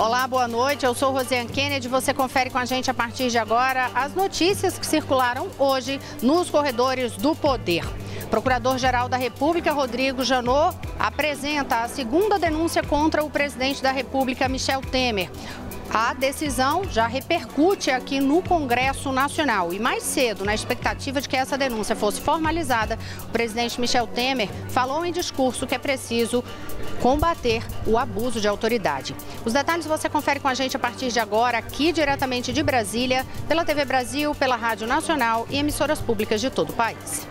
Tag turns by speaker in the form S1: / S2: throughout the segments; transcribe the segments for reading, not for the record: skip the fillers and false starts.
S1: Olá, boa noite. Eu sou Rosiane Kennedy. Você confere com a gente a partir de agora as notícias que circularam hoje nos corredores do poder. Procurador-Geral da República, Rodrigo Janot, apresenta a segunda denúncia contra o presidente da República, Michel Temer. A decisão já repercute aqui no Congresso Nacional. E mais cedo, na expectativa de que essa denúncia fosse formalizada, o presidente Michel Temer falou em discurso que é preciso combater o abuso de autoridade. Os detalhes você confere com a gente a partir de agora, aqui diretamente de Brasília, pela TV Brasil, pela Rádio Nacional e emissoras públicas de todo o país.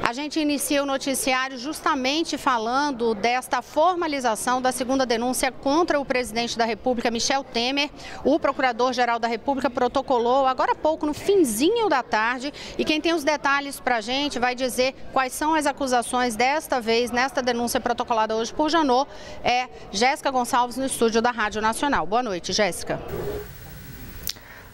S1: A gente inicia o noticiário justamente falando desta formalização da segunda denúncia contra o presidente da República, Michel Temer. O Procurador-Geral da República protocolou agora há pouco, no finzinho da tarde. E quem tem os detalhes para a gente vai dizer quais são as acusações desta vez, nesta denúncia protocolada hoje por Janot, é Jéssica Gonçalves, no estúdio da Rádio Nacional. Boa noite, Jéssica.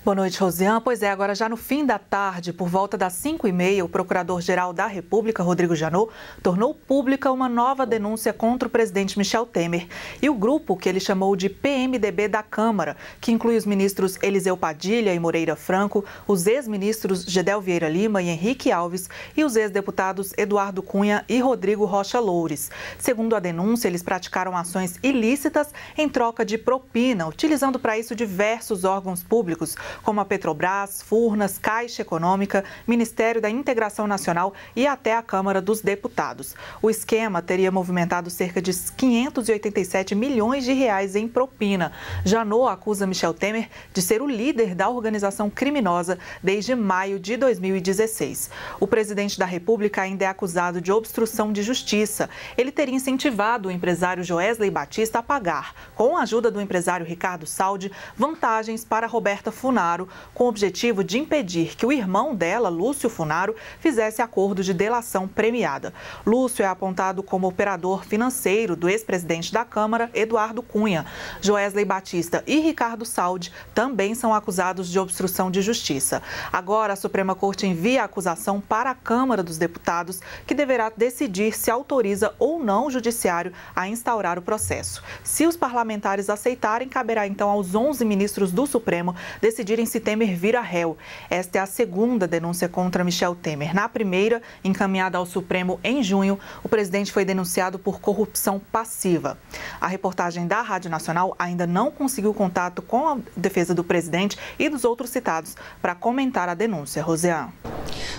S2: Boa noite, Rosiane. Pois é, agora já no fim da tarde, por volta das 5h30, o Procurador-Geral da República, Rodrigo Janot, tornou pública uma nova denúncia contra o presidente Michel Temer e o grupo que ele chamou de PMDB da Câmara, que inclui os ministros Eliseu Padilha e Moreira Franco, os ex-ministros Gedel Vieira Lima e Henrique Alves e os ex-deputados Eduardo Cunha e Rodrigo Rocha Loures. Segundo a denúncia, eles praticaram ações ilícitas em troca de propina, utilizando para isso diversos órgãos públicos, como a Petrobras, Furnas, Caixa Econômica, Ministério da Integração Nacional e até a Câmara dos Deputados. O esquema teria movimentado cerca de 587 milhões de reais em propina. Janot acusa Michel Temer de ser o líder da organização criminosa desde maio de 2016. O presidente da República ainda é acusado de obstrução de justiça. Ele teria incentivado o empresário Joesley Batista a pagar, com a ajuda do empresário Ricardo Saldi, vantagens para Roberta Funaro, com o objetivo de impedir que o irmão dela, Lúcio Funaro, fizesse acordo de delação premiada. Lúcio é apontado como operador financeiro do ex-presidente da Câmara, Eduardo Cunha. Joesley Batista e Ricardo Saldi também são acusados de obstrução de justiça. Agora, a Suprema Corte envia a acusação para a Câmara dos Deputados, que deverá decidir se autoriza ou não o Judiciário a instaurar o processo. Se os parlamentares aceitarem, caberá então aos 11 ministros do Supremo decidirem se Temer vira réu. Esta é a segunda denúncia contra Michel Temer. Na primeira, encaminhada ao Supremo em junho, o presidente foi denunciado por corrupção passiva. A reportagem da Rádio Nacional ainda não conseguiu contato com a defesa do presidente e dos outros citados para comentar a denúncia. Rosiane.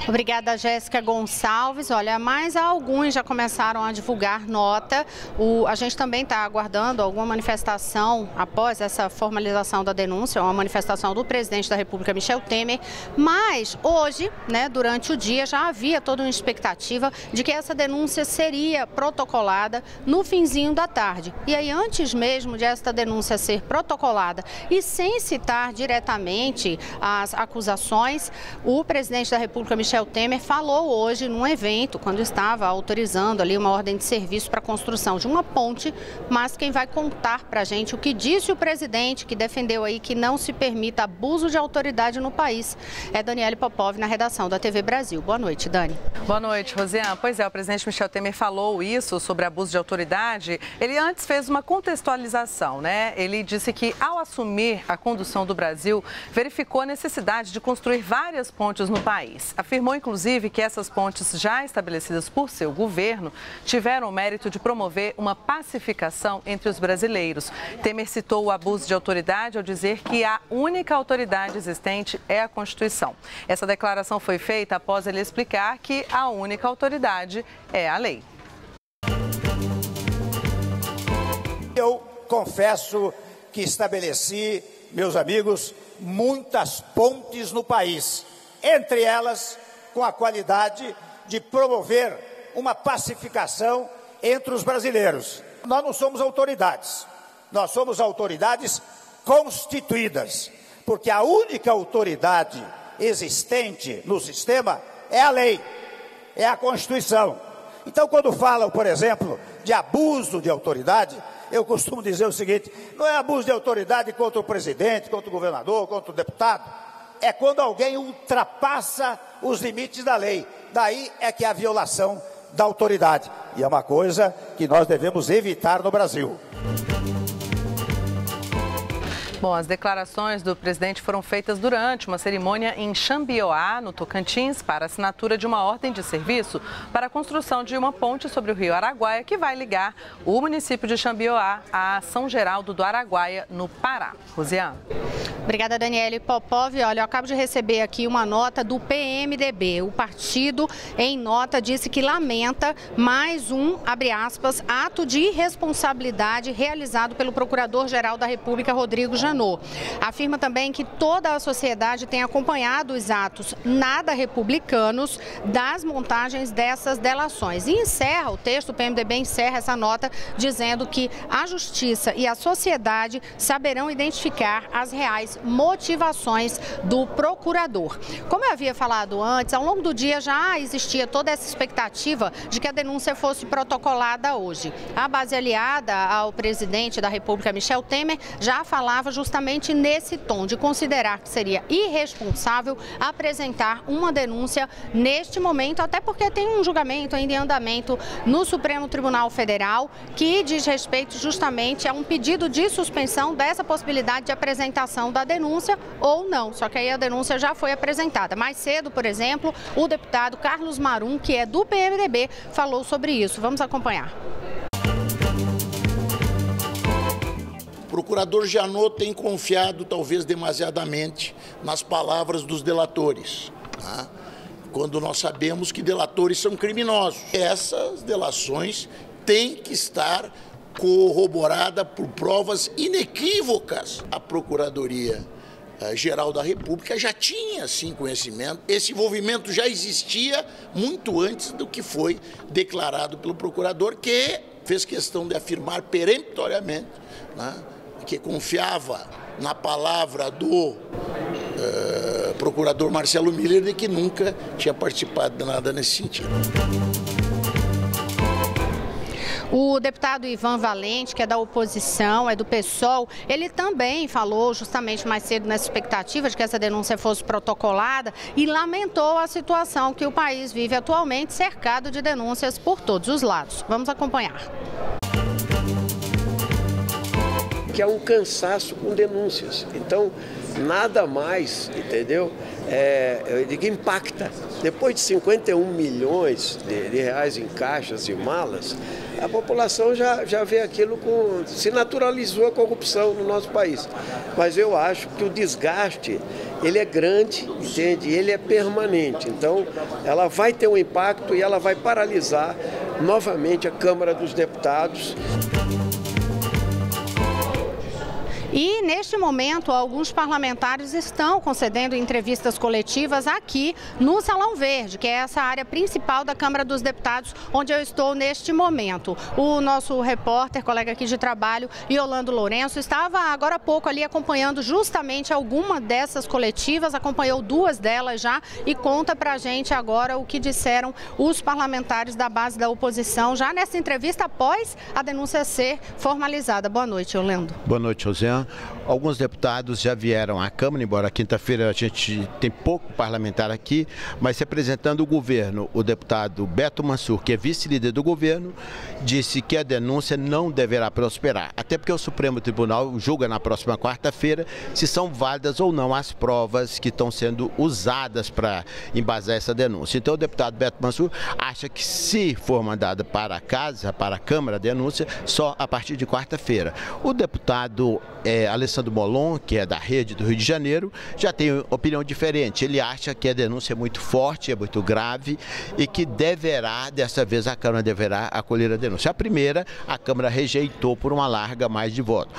S1: Obrigada, Jéssica Gonçalves. Olha, mais alguns já começaram a divulgar nota. A gente também está aguardando alguma manifestação após essa formalização da denúncia, uma manifestação do presidente da República, Michel Temer. Mas hoje, durante o dia, já havia toda uma expectativa de que essa denúncia seria protocolada no finzinho da tarde. E aí, antes mesmo de esta denúncia ser protocolada e sem citar diretamente as acusações, o presidente da República, Michel Temer, falou hoje num evento, quando estava autorizando ali uma ordem de serviço para a construção de uma ponte, mas quem vai contar para a gente o que disse o presidente, que defendeu aí que não se permita abuso de autoridade no país, é Daniele Popov, na redação da TV Brasil. Boa noite, Dani.
S3: Boa noite, Rosiane. Pois é, o presidente Michel Temer falou isso sobre abuso de autoridade. Ele antes fez uma contextualização, Ele disse que, ao assumir a condução do Brasil, verificou a necessidade de construir várias pontes no país. Afirmou, inclusive, que essas pontes já estabelecidas por seu governo tiveram o mérito de promover uma pacificação entre os brasileiros. Temer citou o abuso de autoridade ao dizer que a única autoridade existente é a Constituição. Essa declaração foi feita após ele explicar que a única autoridade é a lei.
S4: Eu confesso que estabeleci, meus amigos, muitas pontes no país, entre elas com a qualidade de promover uma pacificação entre os brasileiros. Nós não somos autoridades, nós somos autoridades constituídas, porque a única autoridade existente no sistema é a lei, é a Constituição. Então, quando falam, por exemplo, de abuso de autoridade, eu costumo dizer o seguinte: não é abuso de autoridade contra o presidente, contra o governador, contra o deputado, é quando alguém ultrapassa os limites da lei. Daí é que é a violação da autoridade. E é uma coisa que nós devemos evitar no Brasil.
S3: Bom, as declarações do presidente foram feitas durante uma cerimônia em Xambioá, no Tocantins, para a assinatura de uma ordem de serviço para a construção de uma ponte sobre o rio Araguaia, que vai ligar o município de Xambioá a São Geraldo do Araguaia, no Pará. Rosiane.
S1: Obrigada, Daniele Popov. Olha, eu acabo de receber aqui uma nota do PMDB. O partido, em nota, disse que lamenta mais um, abre aspas, ato de irresponsabilidade realizado pelo Procurador-Geral da República, Rodrigo Janot. Afirma também que toda a sociedade tem acompanhado os atos nada republicanos das montagens dessas delações. E encerra, o texto do PMDB encerra essa nota dizendo que a justiça e a sociedade saberão identificar as reais motivações do procurador. Como eu havia falado antes, ao longo do dia já existia toda essa expectativa de que a denúncia fosse protocolada hoje. A base aliada ao presidente da República, Michel Temer, já falava justamente nesse tom, de considerar que seria irresponsável apresentar uma denúncia neste momento, até porque tem um julgamento ainda em andamento no Supremo Tribunal Federal que diz respeito justamente a um pedido de suspensão dessa possibilidade de apresentação da denúncia ou não. Só que aí a denúncia já foi apresentada. Mais cedo, por exemplo, o deputado Carlos Marum, que é do PMDB, falou sobre isso. Vamos acompanhar.
S5: O procurador Janot tem confiado, talvez demasiadamente, nas palavras dos delatores, tá? Quando nós sabemos que delatores são criminosos. Essas delações têm que estar corroborada por provas inequívocas. A Procuradoria-Geral da República já tinha, sim, conhecimento. Esse envolvimento já existia muito antes do que foi declarado pelo procurador, que fez questão de afirmar peremptoriamente, né, que confiava na palavra do procurador Marcelo Miller de que nunca tinha participado de nada nesse sentido.
S1: O deputado Ivan Valente, que é da oposição, é do PSOL, ele também falou justamente mais cedo nessa expectativa de que essa denúncia fosse protocolada e lamentou a situação que o país vive atualmente, cercado de denúncias por todos os lados. Vamos acompanhar.
S6: Que é um cansaço com denúncias. Então, nada mais, entendeu? Eu digo, impacta. Depois de 51 milhões de reais em caixas e malas, a população já vê aquilo se naturalizou a corrupção no nosso país. Mas eu acho que o desgaste, ele é grande, entende? Ele é permanente. Então, ela vai ter um impacto e ela vai paralisar novamente a Câmara dos Deputados.
S1: E, neste momento, alguns parlamentares estão concedendo entrevistas coletivas aqui no Salão Verde, que é essa área principal da Câmara dos Deputados, onde eu estou neste momento. O nosso repórter, colega aqui de trabalho, Yolando Lourenço, estava agora há pouco ali acompanhando justamente alguma dessas coletivas, acompanhou duas delas já e conta pra gente agora o que disseram os parlamentares da base da oposição, já nessa entrevista após a denúncia ser formalizada. Boa noite, Yolando.
S7: Boa noite, Rosiane. Alguns deputados já vieram à Câmara, embora quinta-feira a gente tem pouco parlamentar aqui, mas representando o governo, o deputado Beto Mansur, que é vice-líder do governo, disse que a denúncia não deverá prosperar, até porque o Supremo Tribunal julga na próxima quarta-feira se são válidas ou não as provas que estão sendo usadas para embasar essa denúncia. Então o deputado Beto Mansur acha que se for mandada para casa, para a Câmara a denúncia, só a partir de quarta-feira. O deputado Alessandro Molon, que é da Rede do Rio de Janeiro, já tem opinião diferente. Ele acha que a denúncia é muito forte, é muito grave e que dessa vez a Câmara deverá acolher a denúncia. A primeira, a Câmara rejeitou por uma larga mais de voto.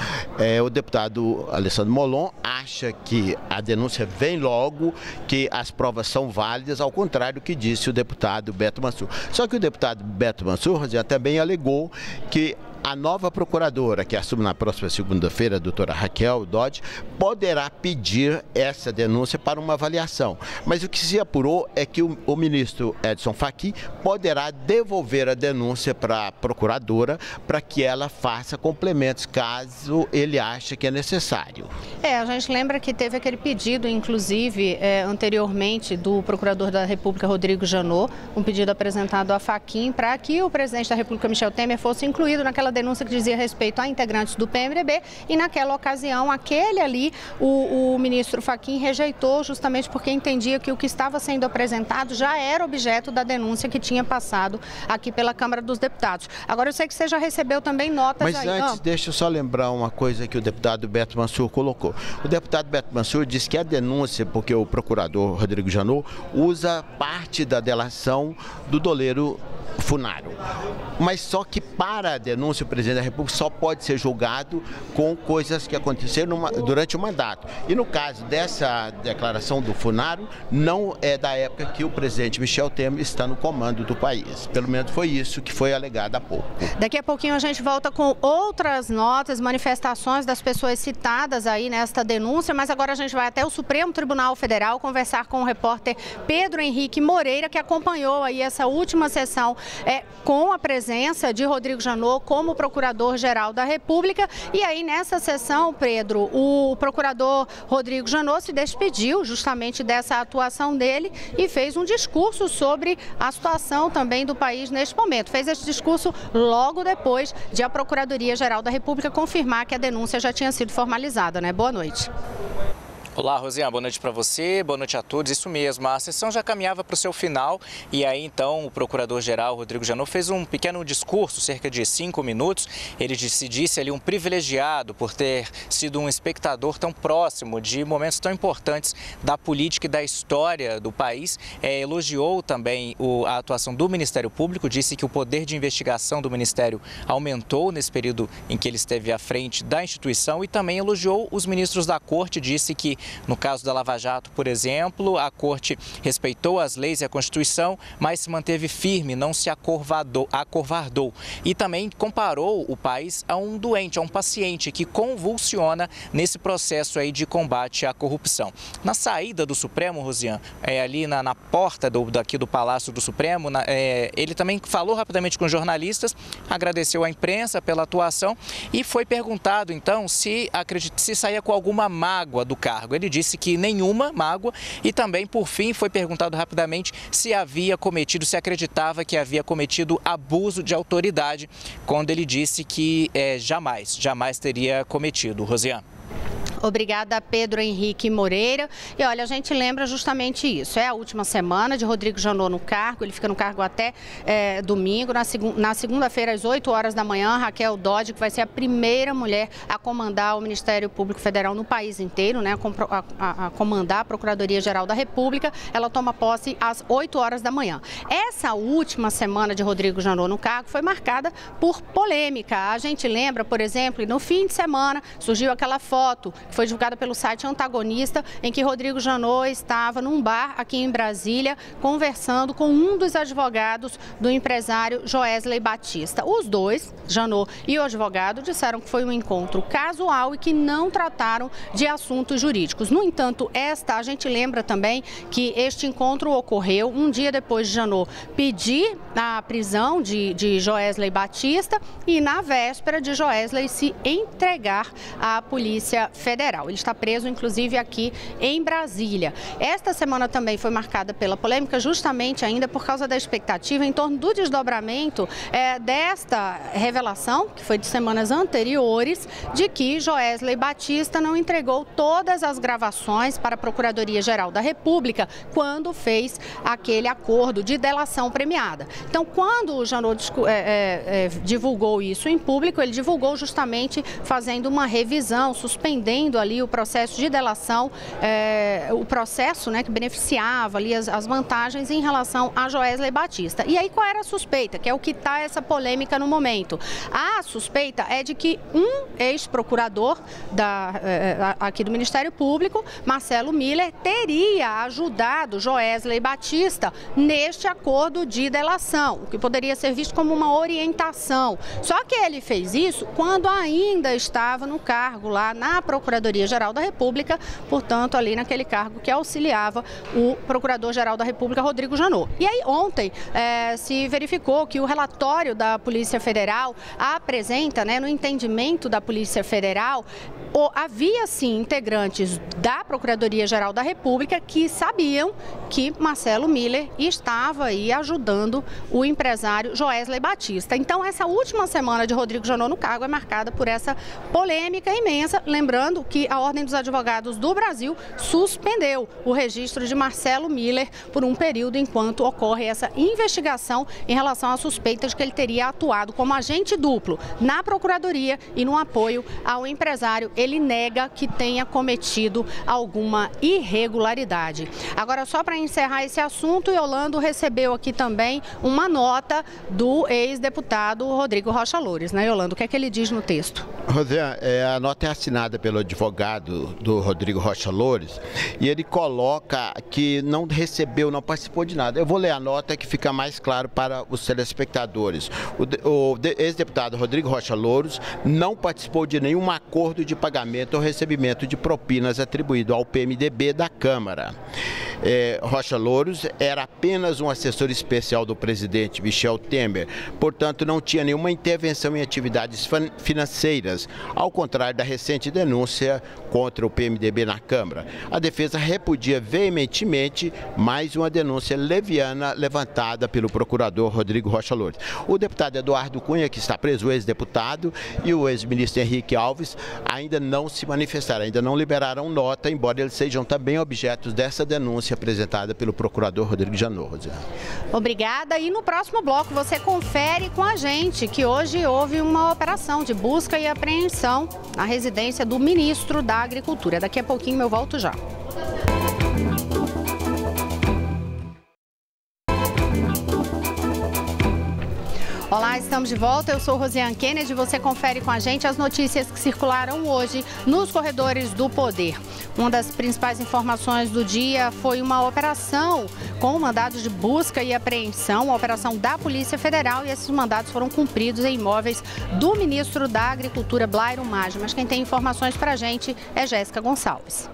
S7: O deputado Alessandro Molon acha que a denúncia vem logo, que as provas são válidas, ao contrário do que disse o deputado Beto Mansur. Só que o deputado Beto Mansur já também alegou que a nova procuradora, que assume na próxima segunda-feira, a doutora Raquel Dodge, poderá pedir essa denúncia para uma avaliação. Mas o que se apurou é que o ministro Edson Fachin poderá devolver a denúncia para a procuradora para que ela faça complementos, caso ele ache que é necessário.
S1: A gente lembra que teve aquele pedido, inclusive, anteriormente, do Procurador da República, Rodrigo Janot, um pedido apresentado a Fachin para que o presidente da República, Michel Temer, fosse incluído naquela denúncia que dizia respeito a integrantes do PMDB, e naquela ocasião, aquele ali, o ministro Fachin rejeitou, justamente porque entendia que o que estava sendo apresentado já era objeto da denúncia que tinha passado aqui pela Câmara dos Deputados. Agora, eu sei que você já recebeu também notas aí.
S7: Mas antes, deixa eu só lembrar uma coisa que o deputado Beto Mansur colocou. O deputado Beto Mansur disse que a denúncia, porque o procurador Rodrigo Janot usa parte da delação do doleiro Funaro. Mas só que para a denúncia, o presidente da República só pode ser julgado com coisas que aconteceram durante o mandato. E no caso dessa declaração do Funaro, não é da época que o presidente Michel Temer está no comando do país. Pelo menos foi isso que foi alegado há pouco.
S1: Daqui a pouquinho a gente volta com outras notas, manifestações das pessoas citadas aí nesta denúncia, mas agora a gente vai até o Supremo Tribunal Federal conversar com o repórter Pedro Henrique Moreira, que acompanhou aí essa última sessão com a presença de Rodrigo Janot como Procurador-Geral da República. E aí, nessa sessão, Pedro, o Procurador Rodrigo Janot se despediu justamente dessa atuação dele e fez um discurso sobre a situação também do país neste momento. Fez esse discurso logo depois de a Procuradoria-Geral da República confirmar que a denúncia já tinha sido formalizada, né? Boa noite.
S8: Olá, Rosiane, boa noite para você, boa noite a todos. Isso mesmo, a sessão já caminhava para o seu final e aí então o Procurador-Geral Rodrigo Janot fez um pequeno discurso, cerca de 5 minutos. Ele se disse ali um privilegiado por ter sido um espectador tão próximo de momentos tão importantes da política e da história do país. Elogiou também a atuação do Ministério Público, disse que o poder de investigação do Ministério aumentou nesse período em que ele esteve à frente da instituição e também elogiou os ministros da Corte, disse que no caso da Lava Jato, por exemplo, a Corte respeitou as leis e a Constituição, mas se manteve firme, não se acovardou. E também comparou o país a um doente, a um paciente que convulsiona nesse processo aí de combate à corrupção. Na saída do Supremo, Rosiane, ali na porta daqui do Palácio do Supremo, ele também falou rapidamente com jornalistas, agradeceu à imprensa pela atuação e foi perguntado então se saía com alguma mágoa do cargo. Ele disse que nenhuma mágoa e também, por fim, foi perguntado rapidamente se acreditava que havia cometido abuso de autoridade, quando ele disse que jamais teria cometido. Rosiane.
S1: Obrigada, Pedro Henrique Moreira. E olha, a gente lembra justamente isso. É a última semana de Rodrigo Janot no cargo. Ele fica no cargo até domingo. Na segunda-feira, às 8 horas da manhã, Raquel Dodge, que vai ser a primeira mulher a comandar o Ministério Público Federal no país inteiro, né? A comandar a Procuradoria-Geral da República. Ela toma posse às 8 horas da manhã. Essa última semana de Rodrigo Janot no cargo foi marcada por polêmica. A gente lembra, por exemplo, no fim de semana surgiu aquela foto que foi divulgada pelo site Antagonista, em que Rodrigo Janot estava num bar aqui em Brasília, conversando com um dos advogados do empresário Joesley Batista. Os dois, Janot e o advogado, disseram que foi um encontro casual e que não trataram de assuntos jurídicos. No entanto, a gente lembra também que este encontro ocorreu um dia depois de Janot pedir a prisão de Joesley Batista e na véspera de Joesley se entregar à Polícia Federal. Ele está preso, inclusive, aqui em Brasília. Esta semana também foi marcada pela polêmica, justamente ainda por causa da expectativa em torno do desdobramento desta revelação, que foi de semanas anteriores, de que Joesley Batista não entregou todas as gravações para a Procuradoria-Geral da República quando fez aquele acordo de delação premiada. Então, quando o Janot divulgou isso em público, ele divulgou justamente fazendo uma revisão, suspendendo seguindo ali o processo de delação, o processo, né, que beneficiava ali as vantagens em relação a Joesley Batista. E aí qual era a suspeita, que é o que está essa polêmica no momento? A suspeita é de que um ex-procurador aqui do Ministério Público, Marcelo Miller, teria ajudado Joesley Batista neste acordo de delação, o que poderia ser visto como uma orientação. Só que ele fez isso quando ainda estava no cargo lá na Procuradoria-Geral da República, portanto ali naquele cargo que auxiliava o Procurador-Geral da República, Rodrigo Janot. E aí ontem se verificou que o relatório da Polícia Federal apresenta, né, no entendimento da Polícia Federal, havia sim integrantes da Procuradoria-Geral da República que sabiam que Marcelo Miller estava aí ajudando o empresário Joesley Batista. Então essa última semana de Rodrigo Janot no cargo é marcada por essa polêmica imensa, lembrando que a Ordem dos Advogados do Brasil suspendeu o registro de Marcelo Miller por um período enquanto ocorre essa investigação em relação à suspeita de que ele teria atuado como agente duplo na Procuradoria e no apoio ao empresário. Ele nega que tenha cometido alguma irregularidade. Agora, só para encerrar esse assunto, Yolanda recebeu aqui também uma nota do ex-deputado Rodrigo Rocha Loures, né, Yolanda? O que é que ele diz no texto?
S7: Rosiane, a nota é assinada pelo advogado do Rodrigo Rocha Loures e ele coloca que não recebeu, não participou de nada. Eu vou ler a nota que fica mais claro para os telespectadores. O ex-deputado Rodrigo Rocha Loures não participou de nenhum acordo de pagamento ou recebimento de propinas atribuído ao PMDB da Câmara. Rocha Loures era apenas um assessor especial do presidente Michel Temer, portanto não tinha nenhuma intervenção em atividades financeiras, ao contrário da recente denúncia contra o PMDB na Câmara. A defesa repudia veementemente mais uma denúncia leviana levantada pelo procurador Rodrigo Rocha Loures. O deputado Eduardo Cunha, que está preso, o ex-deputado, e o ex-ministro Henrique Alves ainda não se manifestaram, ainda não liberaram nota, embora eles sejam também objetos dessa denúncia apresentada pelo procurador Rodrigo Janot.
S1: Obrigada. E no próximo bloco você confere com a gente que hoje houve uma operação de busca e apreensão na residência do ministro da Agricultura. Daqui a pouquinho eu volto já. Olá, estamos de volta. Eu sou Rosiane Kennedy. Você confere com a gente as notícias que circularam hoje nos corredores do poder. Uma das principais informações do dia foi uma operação com mandados de busca e apreensão, uma operação da Polícia Federal, e esses mandados foram cumpridos em imóveis do ministro da Agricultura, Blairo Maggi. Mas quem tem informações para a gente é Jéssica Gonçalves.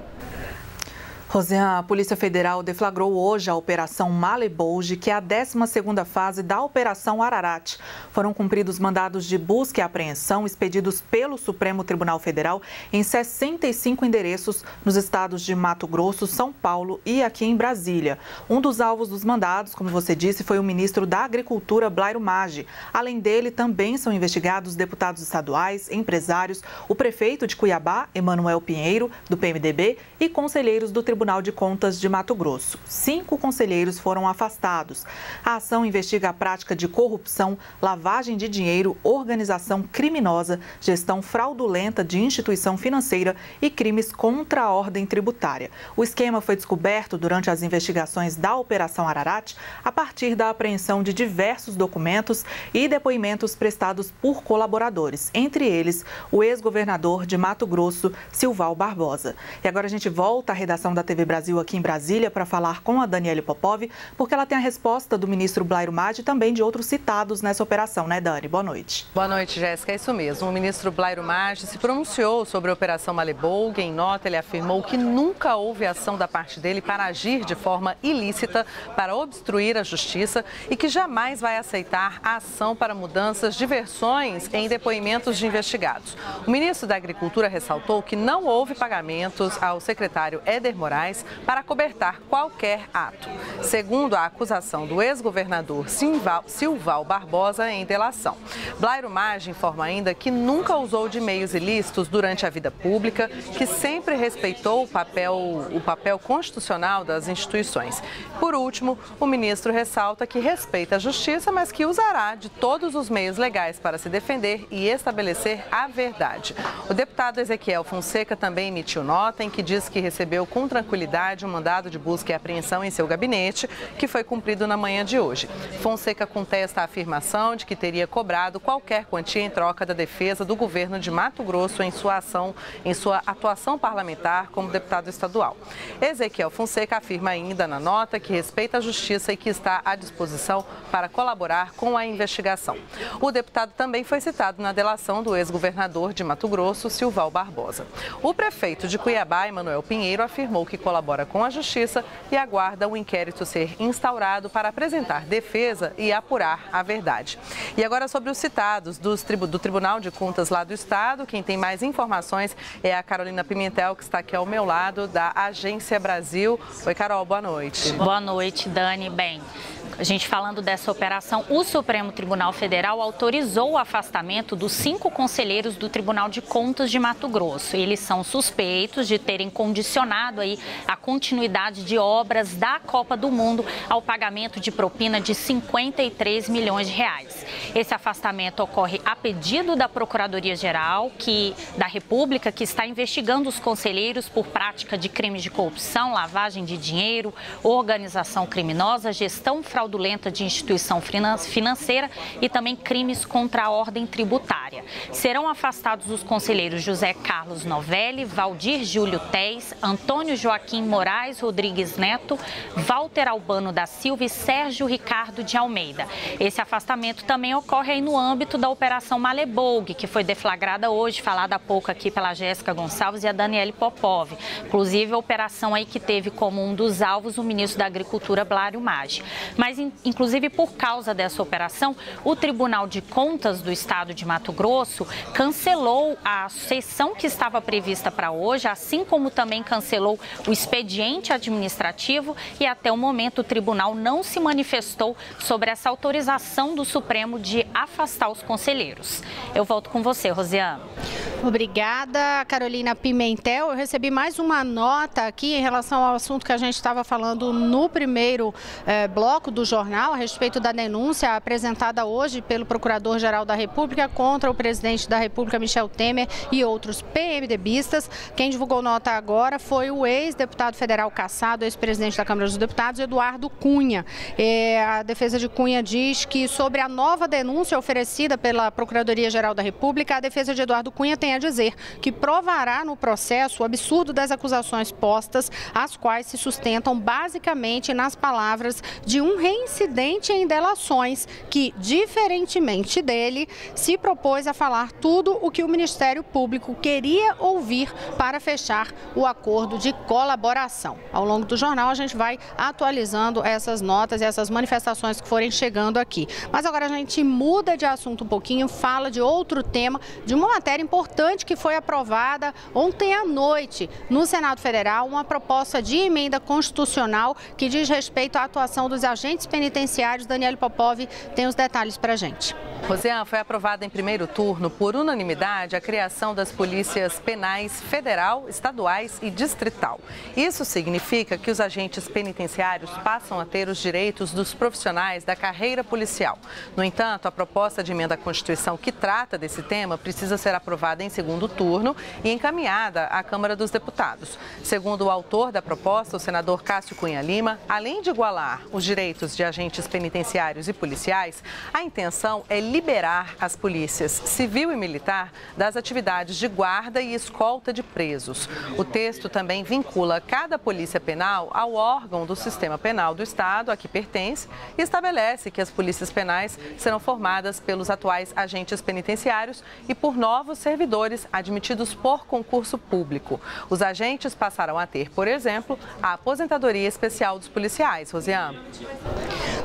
S2: Rosiane, a Polícia Federal deflagrou hoje a Operação Malebolge, que é a 12ª fase da Operação Ararat. Foram cumpridos mandados de busca e apreensão expedidos pelo Supremo Tribunal Federal em 65 endereços nos estados de Mato Grosso, São Paulo e aqui em Brasília. Um dos alvos dos mandados, como você disse, foi o ministro da Agricultura, Blairo Maggi. Além dele, também são investigados deputados estaduais, empresários, o prefeito de Cuiabá, Emanuel Pinheiro, do PMDB, e conselheiros do Tribunal de Contas de Mato Grosso. 5 conselheiros foram afastados. A ação investiga a prática de corrupção, lavagem de dinheiro, organização criminosa, gestão fraudulenta de instituição financeira e crimes contra a ordem tributária. O esquema foi descoberto durante as investigações da Operação Ararat a partir da apreensão de diversos documentos e depoimentos prestados por colaboradores, entre eles o ex-governador de Mato Grosso, Silval Barbosa. E agora a gente volta à redação da TV Brasil aqui em Brasília para falar com a Daniele Popov, porque ela tem a resposta do ministro Blairo Maggi e também de outros citados nessa operação, né, Dani? Boa noite.
S3: Boa noite, Jéssica. É isso mesmo. O ministro Blairo Maggi se pronunciou sobre a Operação Malebolge. Em nota, ele afirmou que nunca houve ação da parte dele para agir de forma ilícita, para obstruir a justiça e que jamais vai aceitar a ação para mudanças de versões em depoimentos de investigados. O ministro da Agricultura ressaltou que não houve pagamentos ao secretário Éder Moraes policiais para acobertar qualquer ato, segundo a acusação do ex-governador Silval Barbosa em delação. Blairo Maggi informa ainda que nunca usou de meios ilícitos durante a vida pública, que sempre respeitou o papel constitucional das instituições. Por último, o ministro ressalta que respeita a justiça, mas que usará de todos os meios legais para se defender e estabelecer a verdade. O deputado Ezequiel Fonseca também emitiu nota em que diz que recebeu com tranquilidade um mandado de busca e apreensão em seu gabinete, que foi cumprido na manhã de hoje. Fonseca contesta a afirmação de que teria cobrado qualquer quantia em troca da defesa do governo de Mato Grosso em sua atuação parlamentar como deputado estadual. Ezequiel Fonseca afirma ainda na nota que respeita a justiça e que está à disposição para colaborar com a investigação. O deputado também foi citado na delação do ex-governador de Mato Grosso, Silval Barbosa. O prefeito de Cuiabá, Emanuel Pinheiro, afirmou que colabora com a justiça e aguarda o inquérito ser instaurado para apresentar defesa e apurar a verdade. E agora sobre os citados do Tribunal de Contas lá do Estado, quem tem mais informações é a Carolina Pimentel, que está aqui ao meu lado, da Agência Brasil. Oi, Carol, boa noite.
S9: Boa noite, Dani. Bem, a gente falando dessa operação, o Supremo Tribunal Federal autorizou o afastamento dos 5 conselheiros do Tribunal de Contas de Mato Grosso. Eles são suspeitos de terem condicionado aí a continuidade de obras da Copa do Mundo ao pagamento de propina de 53 milhões de reais. Esse afastamento ocorre a pedido da Procuradoria-Geral da República, que está investigando os conselheiros por prática de crimes de corrupção, lavagem de dinheiro, organização criminosa, gestão fraudulenta de instituição financeira e também crimes contra a ordem tributária. Serão afastados os conselheiros José Carlos Novelli, Valdir Júlio Teis, Antônio Joaquim Moraes Rodrigues Neto, Walter Albano da Silva e Sérgio Ricardo de Almeida. Esse afastamento também ocorre aí no âmbito da Operação Malebolg, que foi deflagrada hoje, falada há pouco aqui pela Jéssica Gonçalves e a Daniele Popov. Inclusive, a operação aí que teve como um dos alvos o ministro da Agricultura, Blairo Maggi. Mas, inclusive, por causa dessa operação, o Tribunal de Contas do Estado de Mato Grosso cancelou a sessão que estava prevista para hoje, assim como também cancelou o expediente administrativo e, até o momento, o tribunal não se manifestou sobre essa autorização do Supremo de afastar os conselheiros. Eu volto com você, Rosiane.
S1: Obrigada, Carolina Pimentel. Eu recebi mais uma nota aqui em relação ao assunto que a gente estava falando no primeiro bloco do jornal, a respeito da denúncia apresentada hoje pelo Procurador-Geral da República contra o presidente da República, Michel Temer, e outros PMDBistas. Quem divulgou nota agora foi o ex-deputado federal cassado, ex-presidente da Câmara dos Deputados, Eduardo Cunha. A defesa de Cunha diz que, sobre a nova denúncia oferecida pela Procuradoria-Geral da República, a defesa de Eduardo Cunha tem a dizer que provará no processo o absurdo das acusações postas, as quais se sustentam basicamente nas palavras de um reincidente em delações que, diferentemente dele, se propôs a falar tudo o que o Ministério Público queria ouvir para fechar o acordo de colaboração. Ao longo do jornal, a gente vai atualizando essas notas e essas manifestações que forem chegando aqui. Mas agora a gente muda de assunto um pouquinho, fala de outro tema, de uma matéria importante que foi aprovada ontem à noite no Senado Federal, uma proposta de emenda constitucional que diz respeito à atuação dos agentes penitenciários. Daniele Popov tem os detalhes para a gente.
S3: Rosiane, foi aprovada em primeiro turno, por unanimidade, a criação das polícias penais federal, estaduais e distrital. Isso significa que os agentes penitenciários passam a ter os direitos dos profissionais da carreira policial. No entanto, a proposta de emenda à Constituição que trata desse tema precisa ser aprovada em segundo turno e encaminhada à Câmara dos Deputados. Segundo o autor da proposta, o senador Cássio Cunha Lima, além de igualar os direitos de agentes penitenciários e policiais, a intenção é liberar as polícias civil e militar das atividades de guarda e escolta de presos. O texto também vincula cada polícia penal ao órgão do sistema penal do Estado a que pertence e estabelece que as polícias penais serão formadas pelos atuais agentes penitenciários e por novos servidores admitidos por concurso público. Os agentes passarão a ter, por exemplo, a aposentadoria especial dos policiais. Rosiane.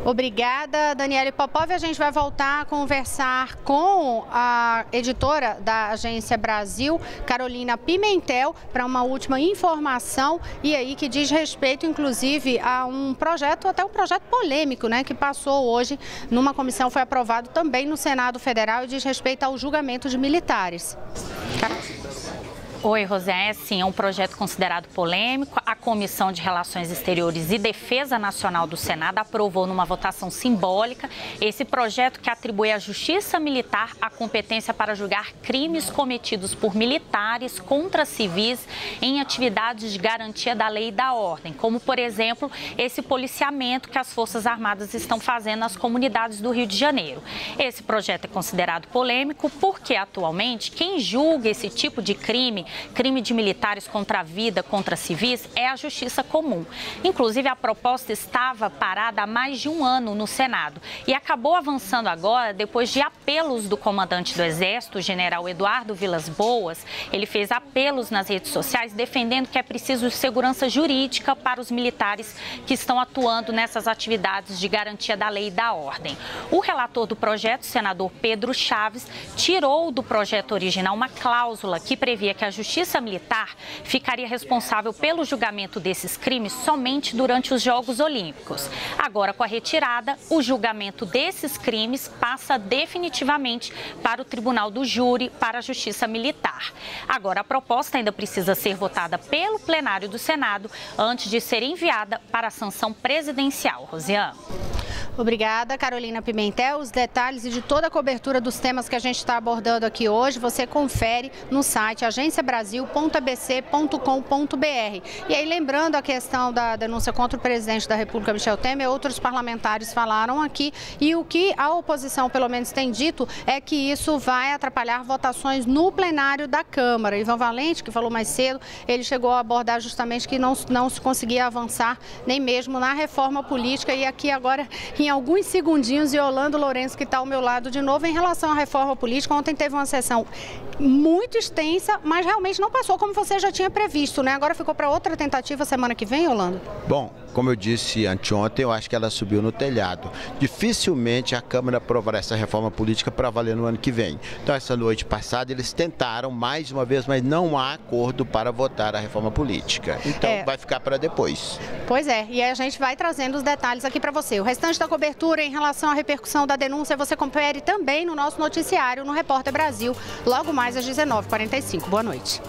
S1: Obrigada, Daniele Popov. A gente vai voltar a conversar com a editora da Agência Brasil, Carolina Pimentel, para uma última informação e aí que diz respeito, inclusive, a um projeto, até um projeto polêmico, né, que passou hoje numa comissão, foi aprovado também no Senado Federal e diz respeito ao julgamento de militares.
S9: Oi, Rosiane. Sim, é um projeto considerado polêmico. A Comissão de Relações Exteriores e Defesa Nacional do Senado aprovou numa votação simbólica esse projeto que atribui à Justiça Militar a competência para julgar crimes cometidos por militares contra civis em atividades de garantia da lei e da ordem, como, por exemplo, esse policiamento que as Forças Armadas estão fazendo nas comunidades do Rio de Janeiro. Esse projeto é considerado polêmico porque, atualmente, quem julga esse tipo de crime de militares contra a vida, contra civis, é a Justiça Comum. Inclusive, a proposta estava parada há mais de um ano no Senado e acabou avançando agora depois de apelos do comandante do Exército, o general Eduardo Vilas Boas. Ele fez apelos nas redes sociais defendendo que é preciso segurança jurídica para os militares que estão atuando nessas atividades de garantia da lei e da ordem. O relator do projeto, o senador Pedro Chaves, tirou do projeto original uma cláusula que previa que a Justiça Militar ficaria responsável pelo julgamento desses crimes somente durante os Jogos Olímpicos. Agora, com a retirada, o julgamento desses crimes passa definitivamente para o Tribunal do Júri, para a Justiça Militar. Agora, a proposta ainda precisa ser votada pelo plenário do Senado antes de ser enviada para a sanção presidencial. Rosiane.
S1: Obrigada, Carolina Pimentel. Os detalhes e de toda a cobertura dos temas que a gente está abordando aqui hoje, você confere no site agenciabrasil.abc.com.br. E aí, lembrando a questão da denúncia contra o presidente da República, Michel Temer, outros parlamentares falaram aqui e o que a oposição, pelo menos, tem dito é que isso vai atrapalhar votações no plenário da Câmara. Ivan Valente, que falou mais cedo, ele chegou a abordar justamente que não se conseguia avançar nem mesmo na reforma política. E aqui agora, em alguns segundinhos, Yolanda Lourenço, que está ao meu lado de novo, em relação à reforma política. Ontem teve uma sessão muito extensa, mas realmente não passou como você já tinha previsto, né? Agora ficou para outra tentativa semana que vem, Yolanda?
S7: Bom, como eu disse anteontem, eu acho que ela subiu no telhado. Dificilmente a Câmara aprovará essa reforma política para valer no ano que vem. Então, essa noite passada, eles tentaram mais uma vez, mas não há acordo para votar a reforma política. Então, vai ficar para depois.
S1: Pois é, e aí a gente vai trazendo os detalhes aqui para você. O restante da cobertura em relação à repercussão da denúncia, você confere também no nosso noticiário, no Repórter Brasil, logo mais às 19h45. Boa noite.